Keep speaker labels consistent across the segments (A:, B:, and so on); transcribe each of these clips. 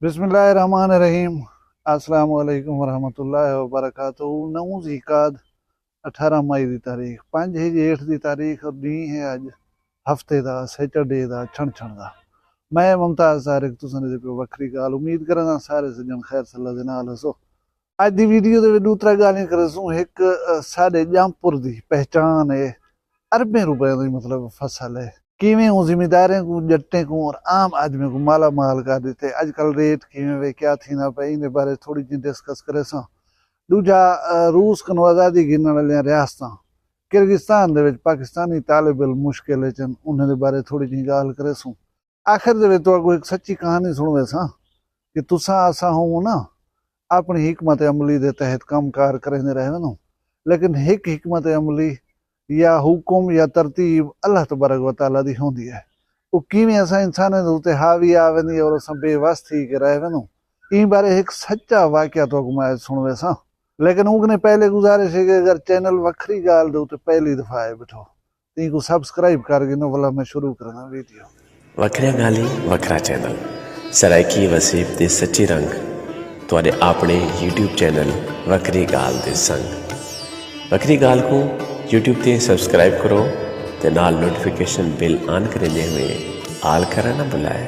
A: बिस्मिल्लाहिर्रहमानिर्रहीम। अस्सलामु अलैकुम वरहमतुल्लाहि वबरकातुहू। 9 ज़िलक़ाद 18 मई की तारीख, 5 ही जेठ की तारीख और डी है अज हफ्ते का सैटरडे का छण का। मैं मुमताज़ तारिक तुसां पे वक्री गाल उम्मीद करां सारे सज्जन खैर सल्ला दे नाल हसो। अज की वीडियो दे दूसरा गाल करसूँ एक साडे जामपुर की पहचान है। अरबें रुपए की मतलब फसल है। किवें हूँ जिमीदारें को जट्टें को और आम आदमी को माला माल कर दिते। अजकल रेट किवें वे क्या थी ना पे इन बारे थोड़ी जी डिस्कस करे सा। दूजा रूस कनो आज़ादी गिनण वालियां रियासतां किर्गिस्तान दे विच पाकिस्तानी तालिब इल्म मुश्किल चन उन्हां दे बारे थोड़ी जी गाल करे सूं। आखिर दे विच तुहानू एक सच्ची कहानी सुणवे सा कि तुसां असां हों ना अपनी हिकमत अमली दे तहत कम कार करेंदे रहे वञूं, लेकिन हिक हिकमत अमली या हुकुम या तरतीब अल्लाह तबारक व तआला दी होंदी है। वो किवें असां इंसानां दे उत्ते हावी आ वेंदी और असां बेवस थी के रह वञूं। इन बारे एक सच्चा वाक़या तुहानू मैं सुणवे सा। लेकिन उनने पहले गुजारिश है कि अगर चैनल वक्री गाल दे उत्ते पहली दफा आए बैठो ती को सब्सक्राइब कर गिनो वाला मैं शुरू करना वीडियो।
B: वखरिया गाली वखरा चैनल सराइकी वसीब दे सच्चे रंग तुहाडे अपने यूट्यूब चैनल वखरी गाल दे संग। वखरी गाल को यूट्यूब ते सब्सक्राइब करो ते नाल नोटिफिकेशन बिल ऑन करने हुए आल करा ना बुलाए।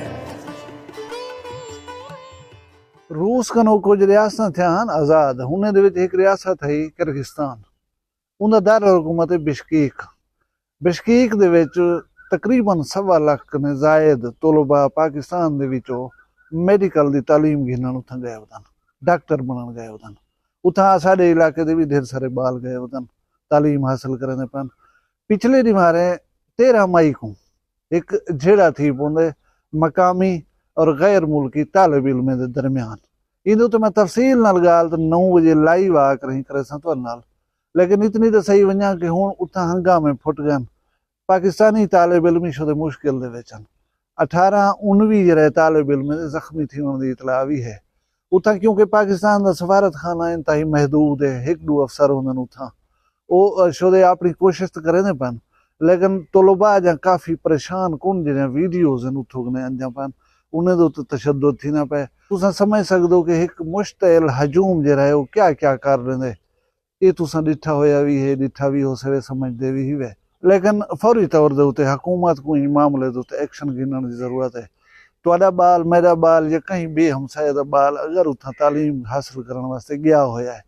A: रूस कनो कुछ रियासतां थियां आज़ाद। हुन दे विच एक रियासत है किर्गिस्तान। उनदा दारुल हुकूमत है बिश्कीक। बिश्कीक दे विच तकरीबन 1.25 लाख ने जायद तलबा पाकिस्तान दे विचों मेडिकल दी तालीम गिनण उत्थां गए वतन, डॉक्टर बनण गए वतन। उत्थां साडे इलाके दे भी ढेर सारे बाल गए वतन तालीम हासिल करने पन। पिछले दिमारे 13 मई को एक झेड़ा थी पोंदे मकामी और गैर मुल्की तालिब इल्म दे दरमियान। इन तो मैं तफसील नाल गाल तो 9 बजे लाइव आ कर करे सा तुहाडे नाल, लेकिन इतनी तो सही वञा कि हुण उत्थां हंगामे फुट गए। पाकिस्तानी तालिब इल्म शुदे मुश्किल दे विचन 18-19 जरे तालिब इल्म जख्मी थी दी इतला भी है उत्थां, क्योंकि पाकिस्तान का सफारत खाना इंतहाई महदूद है। 1-2 अफसर होंदे उत्थां वो शुदे अपनी कोशिश तो करें पन, लेकिन तलबा जा काफ़ी परेशान कुन जो वीडियोज़ उथोगने अंजा पन उन्हें तो तशद्दुद थी ना पे। तुसां समझ सकदो कि एक मुश्तइल हजूम जो है वो क्या क्या कर रहे ये तुसां डिठा होया भी है, डिठा भी हो सके, समझते भी ही वे। लेकिन फौरी तौर दे उत्ते हुकूमत को इन मामले दे उत्ते एक्शन गिनण की जरूरत है। तुहाडा बाल मेरा बाल या कहीं बे हमसाए दा बाल अगर उत्थां तालीम हासिल करने वास्ते गया होया है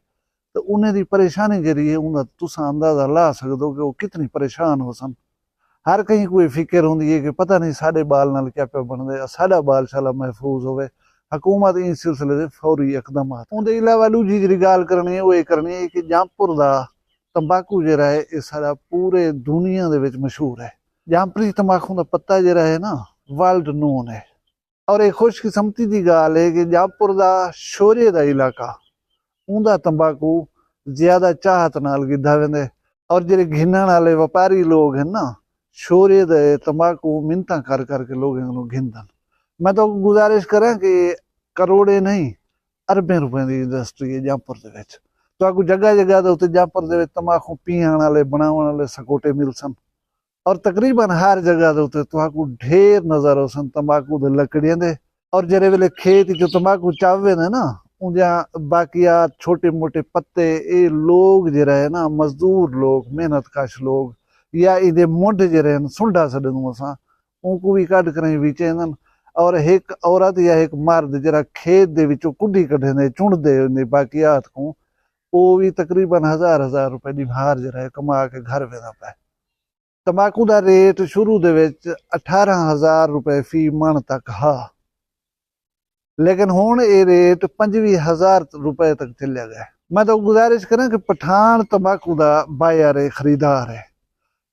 A: तो उन्हें दी परेशानी जरी है उनका तुसां अंदाजा ला सकदो कि वो कितनी परेशान हो सन। हर कहीं कोई फिक्र होंदी है कि पता नहीं साडे बाल नाल क्या पे बनदे, साडा बाल शाला महफूज होवे। हुकूमत इन सिलसिले दे फौरी इकदामात। उनदे अलावा दूजी जिहड़ी गाल करनी है वो ये करनी है कि जामपुर दा तंबाकू जिहड़ा है ये सारा पूरे दुनिया दे विच मशहूर है। जामपुरी तंबाकू दा पत्ता जिहड़ा है ना वर्ल्ड नोन है। और एक खुशकिस्मती दी गाल है कि जामपुर दा शोरे दा इलाका उनका तंबाकू ज्यादा चाहत नाल गिधा वेंदे। और जेडे घिनण वाले व्यापारी लोग हैं ना शोरे दे तंबाकू मिन्नतां कर करके लोग घिनदन। मैं तो गुजारिश करें कि करोड़े नहीं अरबें रुपए की इंडस्ट्री है जामपुर दे विच। तो जगह जगह दे उत्ते जामपुर दे विच तंबाकू पीण वाले बनावण वाले सकोटे मिलसन और तकरीबन हर जगह दे उत्ते तुहाकू ढेर नजर आसन तंबाकू दे लकड़ियां दे। और जेडे वेले खेत जो तंबाकू चावे ने ना उनजा बाकियात छोटे मोटे पत्ते ये लोग जो है ना मजदूर लोग मेहनत कश लोग या इधे मुंड जो है सुंडा सदूं असा उनको भी कट कर बेचेंदन। और एक औरत या एक मर्द जरा खेत दे विचों कुड्डी कढे चुनते बाकियात को वो भी तकरीबन 1000 रुपए दी बाहर जो है कमा के घर वेंदा पे। तंबाकू का रेट शुरू दे विच 18,000 रुपए फी मन तक हा, लेकिन हुण ये रेट 25,000 रुपए तक चलिया गया। मैं तो गुजारिश करें कि पठान तंबाकू का बायर है, खरीदार है।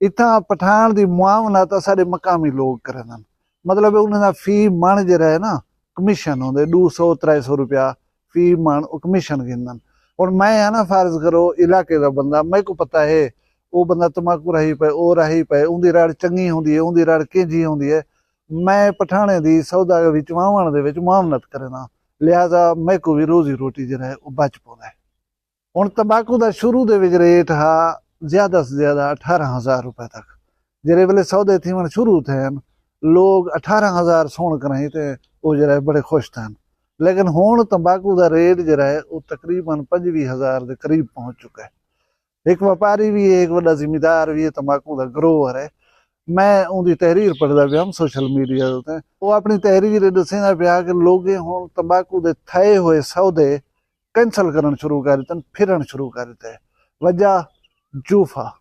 A: इतना पठान की मुआवनत सारे मकामी लोग करन। मतलब उन्होंने फी मन जो है ना कमीशन होंगे 200-300 रुपया फी मन कमीशन गिनन। और मैं है ना फर्ज करो इलाके का बंदा, मेरे को पता है वो बंदा तंबाकू रही पे वो रही पे उनकी रड़ चंगी होंगी है उनकी रड़ केजी होंगी है। मैं पठाने दी सौदा वाहन दे विच मुआवनत करना, लिहाजा मैं को भी रोजी रोटी जो है वो बच पाता है। हुण तंबाकू का शुरू दे विच रेट हा ज्यादा से ज्यादा 18,000 रुपए तक। जेरे वेले सौदे थीवन शुरू थे लोग 18,000 सोण कराई ते वो जो है बड़े खुश थे। लेकिन हुण तंबाकू का रेट जिहड़ा है वो तकरीबन 25,000 के करीब पहुंच चुका है। एक व्यापारी भी है, एक वड्डा जिमीदार भी है, तंबाकू का ग्रोवर है। मैं उनकी तहरीर पढ़दा पिया सोशल मीडिया उत्ते, वो अपनी तहरीर दस्सदा पिया कि लोगें हुण तंबाकू के थए हुए सौदे कैंसल करन शुरू कर दित्ते, फिरन शुरू कर दित्ते। वजह जूफा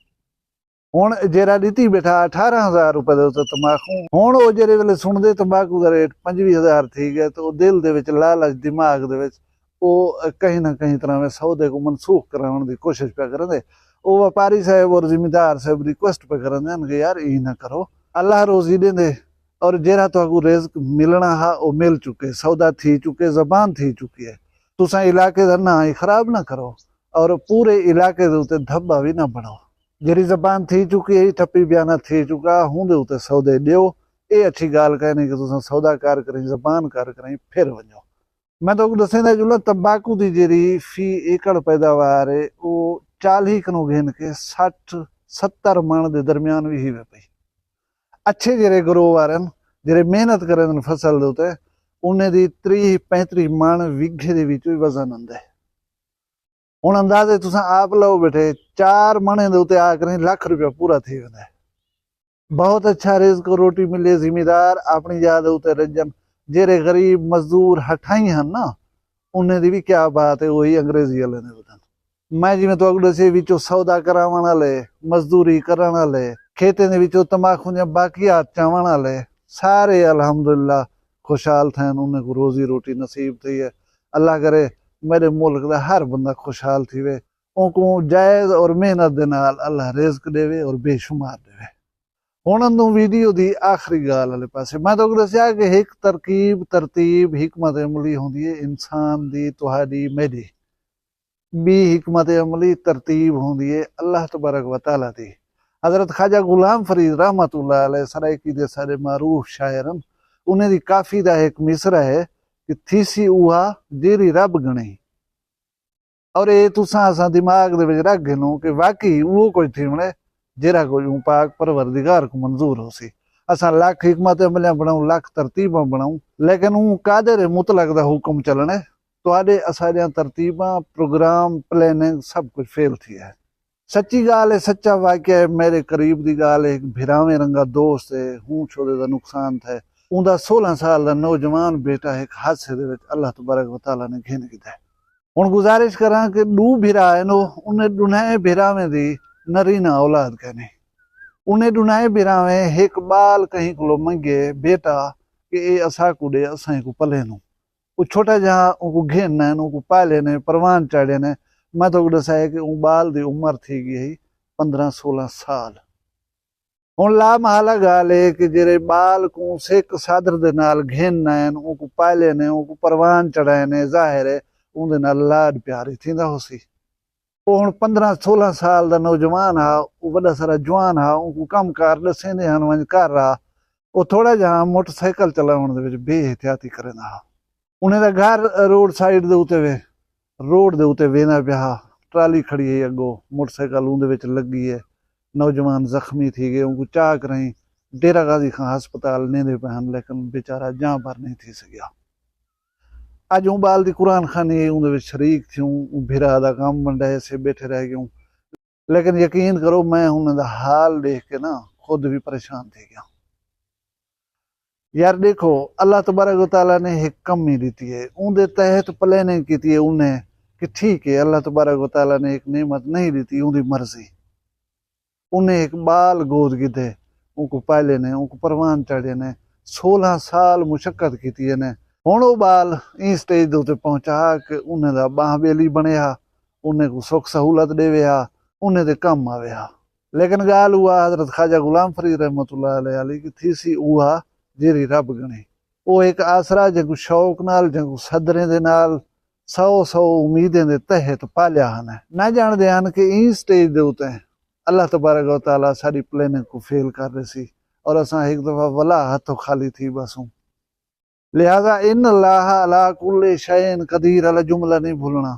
A: हुण जेरा ॾिती बैठा 18,000 रुपए दे उत्ते तंबाकू, हुण वो जेरे वेले सुणदे तंबाकू का रेट 25,000 थी गया तो दिल दे विच लालच, दिमाग दे विच वो कहीं ना कहीं तरह में सौदे को मनसूख कराने की कोशिश पे करते। वो व्यापारी साहब और जिमीदार साहब रिक्वेस्ट पे करते कि यार ये ना करो, अल्लाह रोजी देंदे और जेरा तो रिज़्क मिलना हा वो मिल चुके, सौदा थी चुके, जबान थी चुकी है। तुसा इलाके का ना ही खराब ना करो और पूरे इलाके के उत्ते धब्बा भी ना बढ़ाओ। जेरी जबान थी चुकी है, ठप्पी बयाना थी चुका हूँ उत्ते सौदे दियो। ये अच्छी गाल कहनी कि तुसा सौदा कार करें, जबान कार करें, फिर वजो। मैं तो दसेंदा जुला तंबाकू की जेरी फी एकड़ पैदावार है वो 40 किलो घेन के 60-70 मन के दरम्यान भी ही वे पई। अच्छे जेरे ग्रोवर हैं, जेरे मेहनत करें फसल दे उत्ते, उन्हें दी 30-35 मन विघे दे विच वजन आंदा है। हुण अंदाजे तुसा आप लो बैठे 4 मणे दे उत्ते आ करें लाख रुपया पूरा थी वेंदा है। बहुत अच्छा रिज़्क रोटी मिले, जिमीदार अपनी जात उत्ते रजन। जेरे गरीब मजदूर हठाई हैं ना, उन्हें दी भी क्या बात है, वही अंग्रेजी वाले ने बताना। मैं जिवें तुहानू दस्सिया विचों सौदा करावण वाले, मजदूरी करन वाले, खेतें दे विचों तंबाकू दीआं बाकियात चावण वाले सारे अल्हम्दुलिल्लाह खुशहाल थे, उन्हें को रोजी रोटी नसीब थी है। अल्लाह करे मेरे मुल्क का हर बंदा खुशहाल थी वे, उनको जायज़ और मेहनत दे नाल अल्लाह रिज़्क देवे और बेशुमार देवे। हुण तूं वीडियो दी आखिरी गाल वाले पासे मैं तो दस्सिया कि एक तरतीब हिकमत अमली होंदी है इंसान दी, तुहाडी, मेरी भी हिकमत अमली तरतीब होंदी है अल्लाह तबारक व तआला दी। हजरत ख्वाजा गुलाम फरीद रहमतुल्लाह अलैह सराइकी दे सारे मारूफ शायर हैं, उन्हें दी काफी दा एक मिसरा है कि थीसी उहा जेरी रब गणे। और ये तुसा असा दिमाग दे विच रख गिनो कि वाकई वो कोई थी मने जेरा कोई पाक परवरदिगार को मंजूर हो सी। असा लाख हिकमत अमलियां बनाऊं, लाख तरतीबां बनाऊं, लेकिन वो कादर मुतलक दा हुक्म चलने तुहाडे असां तरतीबां, प्रोग्राम, प्लानिंग सब कुछ फेल थी है। सच्ची गाल है, सच्चा वाक्य है, मेरे करीब दी गाल है। एक भिरावे रंगा दोस्त है, हूं छोड़े दा नुकसान थे। उनका 16 साल का नौजवान बेटा एक हादसे दे विच अल्लाह तबारक व तआला ने घिन कीता है। हुण गुजारिश करा कि 2 भिरा है नो, उन्हें दुनाए भिरावे दी नरीना औलाद कहने। उन्हें दुनाए भिरावे एक बाल कहीं को मंगे बेटा कि ये असा को दे, असा को पले नो। वो छोटा जहाँ उनको घेन ने, उनको पाले ने, परवान चाड़े ने। मैं तो दसाया कि वो बाल दी उम्र थी गई 15-16 साल। हुण ला महला गाल है कि जेरे बाल को सिक सादर दे नाल घेन ने, उनको पाले ने, उनको परवान चढ़ाए ने, जाहिर है उनदे नाल लाड प्यार थींदा होसी। वो हुण 15-16 साल दा नौजवान हा, वो वड्डा सारा जवान हा, उनको कम कार दसेंदे हन वंज कर रहा। वो थोड़ा जहाँ मोटरसाइकिल चलाउण दे विच बेहतियाती करेंदा हा। उन्हें दा घर रोड साइड दे उत्ते वे, रोड दे उत्ते वेंदा पिया, ट्राली खड़ी है अगो, मोटरसाइकिल उनदे विच लगी है। नौजवान जख्मी थी गए, उनको चाह करें डेरा गाजी खां हस्पताल नेंदे पहन, लेकिन बेचारा जहाँ पर नहीं थी सकिया। अज हूँ बाल दी कुरान खानी उनदे शरीक थी, भिरा दा काम बंडाए से बैठे रह गयूं। लेकिन यकीन करो मैं उन्हें हाल देख के ना खुद भी परेशान थी गया। यार देखो अल्लाह तबारक व तआला ने एक कमी दी है, उनके तहत प्लानिंग की है उन्हें कि ठीक है अल्लाह तबारक व तआला ने एक नेमत नहीं दी, उनकी मर्जी। उन्हें एक बाल गोद की थे, उनको पाले ने, उनको परवान चढ़े ने, 16 साल मुशक्कत की ने। हुण वो बाल इस स्टेज दे उत्ते पहुंचा कि उन्हें दा बाह बेली बनिया, उन्हें को सुख सहूलत देविया, उन्हें दे कम आविया। लेकिन गाल हुआ हजरत ख्वाजा गुलाम फरीद रहमतुल्लाह अलैह की थी सी उहा जेरी रब गणे। वो एक आसरा जंगू शौक नाल, जंगू सदरें दे नाल, 100 उम्मीदें दे तहत पालिया हन। ना जानदे हन कि इस स्टेज दे उत्ते अल्लाह तबारक व तआला सारी प्लानिंग को फेल कर रही सी और असा एक दफा वला हाथों खाली थी बसूं। लिहाजा इन अल्लाह अला कुल्ले शैइन कदीर अला जुमला नहीं भूलना,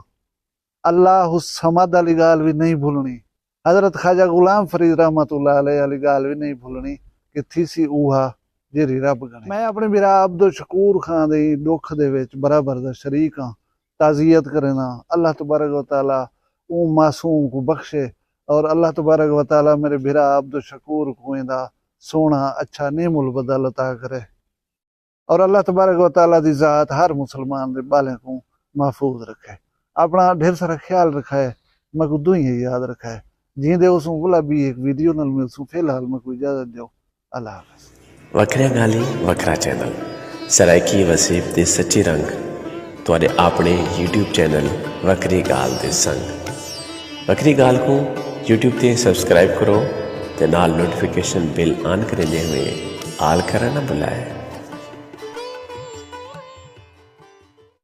A: अल्लाह समद अली गाल भी नहीं भूलनी, हजरत ख्वाजा गुलाम फरीद रहमतुल्लाह अलैह अली गाल भी नहीं भूलनी कि थी सी उहा ਜਿਹੜੀ ਰੱਬ ਗਣੇ। ਮੈਂ ਆਪਣੇ ਵੀਰਾ ਅਬਦੁਲ ਸ਼ਕੂਰ ਖਾਨ ਦੇ ਦੁੱਖ ਦੇ ਵਿੱਚ ਬਰਾਬਰ ਦਾ ਸ਼ਰੀਕ ਹਾਂ। ताज़ियत करना अल्लाह तबारक व तआला वो मासूम को बख्शे और अल्लाह तबारक व तआला मेरे बिरा अब्दुल शकूर को इंदा सोना अच्छा नेमुल बदल अता करे और अल्लाह तबारक व तआला दी ज़ात हर मुसलमान दे बाले को महफूज रखे। अपना ढेर सारा ख्याल रखे। मैं को दुई याद रखे जींदे उसू गुलाबी एक वीडियो नाल मिलसूं। फिलहाल मैं कोई इजाजत दो। अल्लाह हाफ़िज़।
B: वखरिया गाली वखरा चैनल सरायकी वसीब दे सच्चे रंग ਤੁਹਾਡੇ ਆਪਣੇ YouTube ਚੈਨਲ ਵੱਖਰੀ ਗਾਲ ਦੇ ਸੰਗ। ਵੱਖਰੀ ਗਾਲ ਨੂੰ YouTube ਤੇ ਸਬਸਕ੍ਰਾਈਬ ਕਰੋ ਤੇ ਨਾਲ ਨੋਟੀਫਿਕੇਸ਼ਨ ਬਿਲ ਆਨ ਕਰਨੇ ਹੋਏ ਆਲ ਕਰਨਾ ਨਾ ਭੁਲਾਏ।